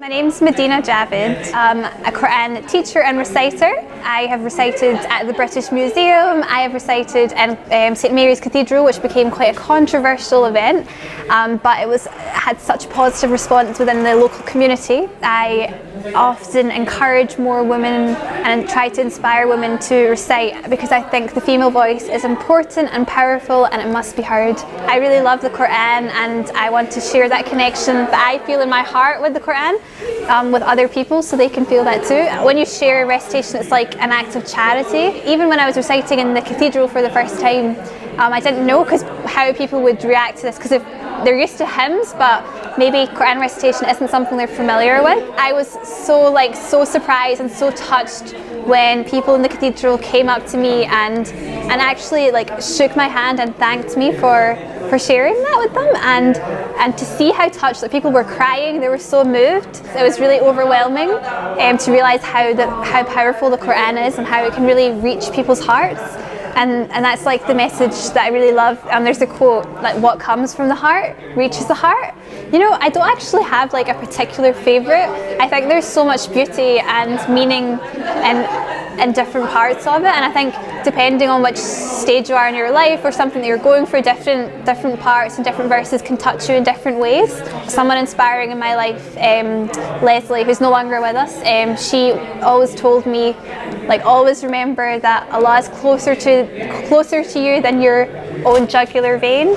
My name's Madinah Javed. I'm a Qur'an teacher and reciter. I have recited at the British Museum. I have recited in St Mary's Cathedral, which became quite a controversial event, but it had such positive response within the local community. I often encourage more women and try to inspire women to recite because I think the female voice is important and powerful and it must be heard. I really love the Qur'an and I want to share that connection that I feel in my heart with the Qur'an with other people so they can feel that too. When you share a recitation, it's like an act of charity. Even when I was reciting in the cathedral for the first time, I didn't know how people would react to this, because if they're used to hymns, but maybe Qur'an recitation isn't something they're familiar with. I was so surprised and so touched when people in the cathedral came up to me and actually shook my hand and thanked me for sharing that with them, and to see how touched that people were crying. They were so moved. It was really overwhelming to realise how powerful the Qur'an is and how it can really reach people's hearts. And that's like the message that I really love. There's a quote, like, what comes from the heart reaches the heart. You know, I don't actually have like a particular favourite. I think there's so much beauty and meaning in different parts of it, and I think depending on which stage you are in your life or something that you're going through, different parts and different verses can touch you in different ways. Someone inspiring in my life, Leslie, who's no longer with us, she always told me, always remember that Allah is closer to you than your own jugular vein.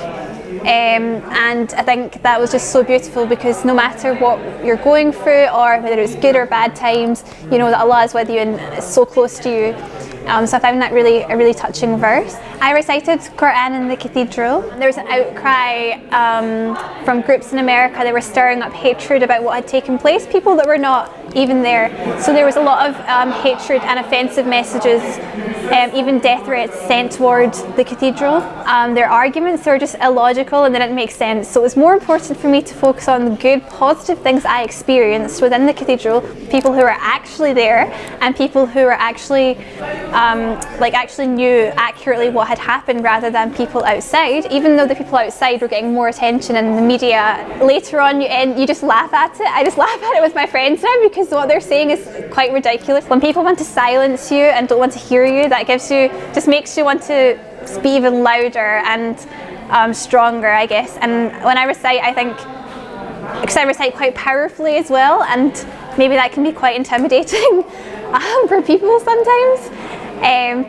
And I think that was just so beautiful, because no matter what you're going through, or whether it's good or bad times, you know that Allah is with you and is so close to you. So I found that a really touching verse. I recited Qur'an in the cathedral. There was an outcry from groups in America that were stirring up hatred about what had taken place, people that were not even there. So there was a lot of hatred and offensive messages, even death threats sent towards the cathedral. Their arguments were just illogical and they didn't make sense. So it was more important for me to focus on the good, positive things I experienced within the cathedral, people who were actually there and people who were actually actually knew accurately what had happened, rather than people outside. Even though the people outside were getting more attention in the media, later on you just laugh at it. I just laugh at it with my friends now, because what they're saying is quite ridiculous. When people want to silence you and don't want to hear you, that just makes you want to be even louder and stronger, I guess. And when I recite, I think, because I recite quite powerfully as well, and maybe that can be quite intimidating for people sometimes,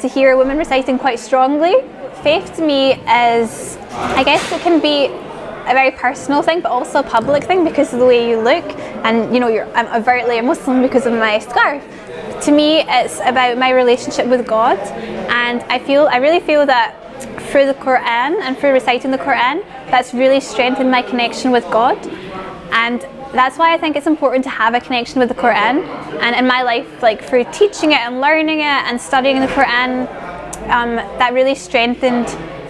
to hear a woman reciting quite strongly. Faith to me is, I guess it can be a very personal thing, but also a public thing because of the way you look, and you know, I'm overtly a Muslim because of my scarf. To me, it's about my relationship with God, and I really feel that through the Qur'an and through reciting the Qur'an, that's really strengthened my connection with God. And that's why I think it's important to have a connection with the Qur'an. And in my life, through teaching it and learning it and studying the Qur'an, that really strengthened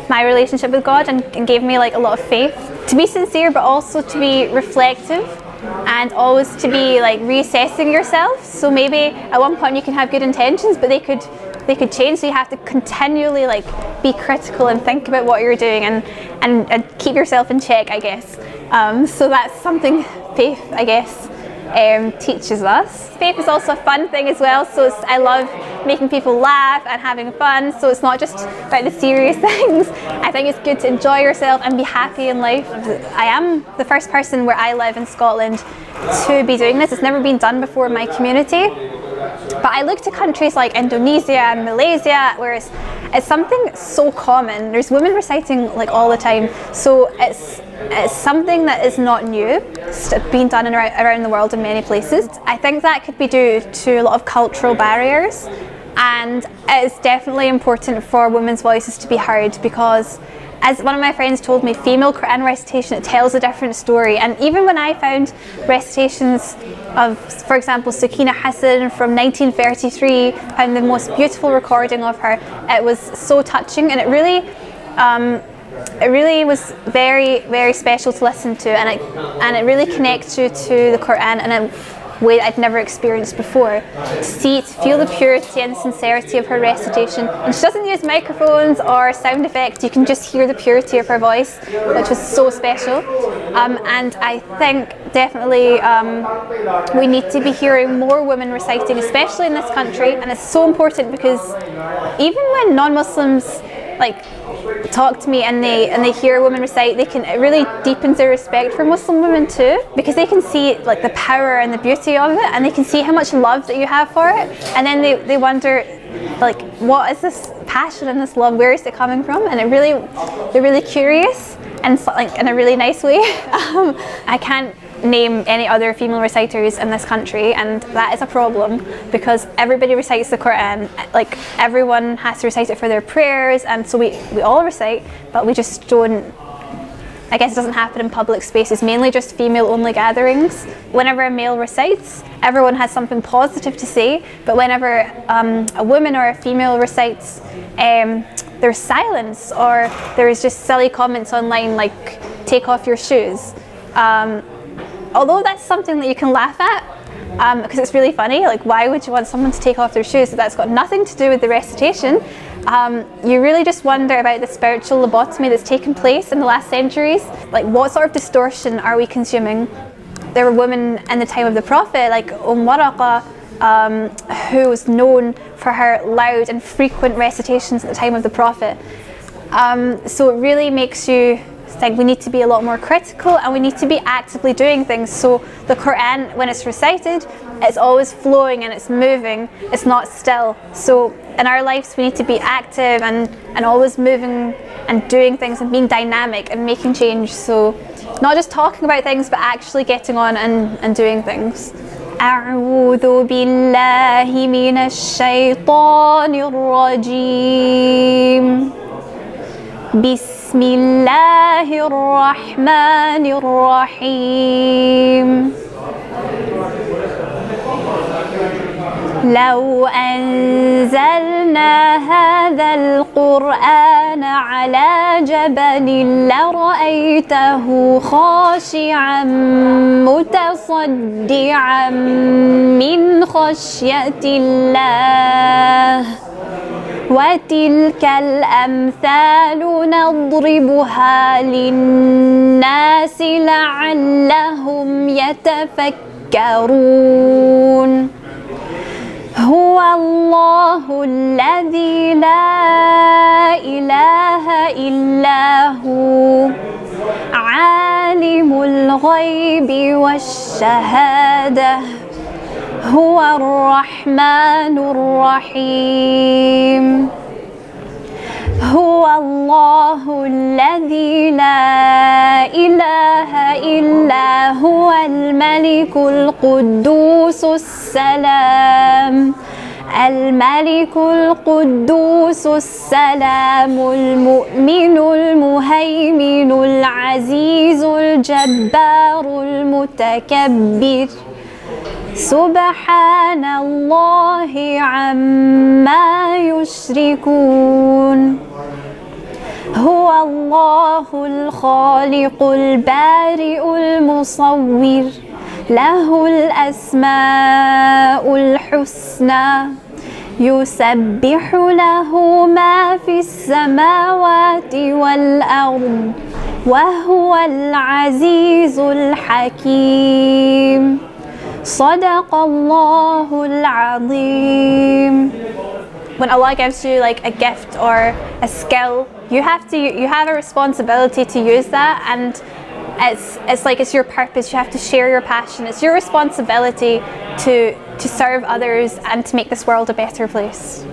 my relationship with God and gave me a lot of faith. To be sincere, but also to be reflective, and always to be reassessing yourself. So maybe at one point you can have good intentions, but they could change, so you have to continually be critical and think about what you're doing and keep yourself in check, I guess. So that's something faith, I guess, teaches us. Faith is also a fun thing as well, so I love making people laugh and having fun, so it's not just about the serious things. I think it's good to enjoy yourself and be happy in life. I am the first person where I live in Scotland to be doing this. It's never been done before in my community. But I look to countries like Indonesia and Malaysia, where it's something so common. There's women reciting all the time, so it's something that is not new. It's been done around the world in many places. I think that could be due to a lot of cultural barriers, and it's definitely important for women's voices to be heard, because as one of my friends told me, female Qur'an recitation, it tells a different story. And even when I found recitations of, for example, Sakina Hassan from 1933, found the most beautiful recording of her, it was so touching, and it really was very, very special to listen to, and it really connects you to the Qur'an, and way that I'd never experienced before. To feel the purity and sincerity of her recitation. And she doesn't use microphones or sound effects, you can just hear the purity of her voice, which was so special. And I think definitely we need to be hearing more women reciting, especially in this country. And it's so important because even when non-Muslims talk to me and they hear women recite, it really deepens their respect for Muslim women too, because they can see the power and the beauty of it, and they can see how much love that you have for it, and then they wonder what is this passion and this love, where is it coming from? And they're really curious, and in a really nice way. I can't name any other female reciters in this country, and that is a problem because everybody recites the Qur'an. Everyone has to recite it for their prayers, and so we all recite, but we just don't, I guess it doesn't happen in public spaces, mainly just female only gatherings. Whenever a male recites, everyone has something positive to say, but whenever a woman or a female recites, there's silence, or there's just silly comments online like take off your shoes. Although that's something that you can laugh at, because it's really funny, why would you want someone to take off their shoes? That's got nothing to do with the recitation. You really just wonder about the spiritual lobotomy that's taken place in the last centuries. What sort of distortion are we consuming? There were women in the time of the Prophet, like Waraqah, who was known for her loud and frequent recitations at the time of the Prophet. So it really makes you think we need to be a lot more critical, and we need to be actively doing things. So the Qur'an, when it's recited, it's always flowing and it's moving, it's not still. So in our lives we need to be active and always moving and doing things and being dynamic and making change. So not just talking about things but actually getting on and doing things. أعوذ بالله من الشيطان الرجيم بسم الله الرحمن الرحيم لو أنزلنا هذا القرآن على جبل لرأيته خاشعا متصدعا من خشية الله وتلك الأمثال نضربها للناس لعلهم يتفكرون هو الله الذي لا إله إلا هو عالم الغيب والشهادة هو الرحمن الرحيم هو الله الذي لا إله إلا هو الملك القدوس السلام الملك القدوس السلام المؤمن المهيمن العزيز الجبار المتكبر سبحان الله عما يشركون هو الله الخالق البارئ المصور له الأسماء الحسنى يسبح له ما في السماوات والأرض وهو العزيز الحكيم صدق الله العظيم. When Allah gives you a gift or a skill, you have a responsibility to use that, and it's your purpose. You have to share your passion. It's your responsibility to serve others and to make this world a better place.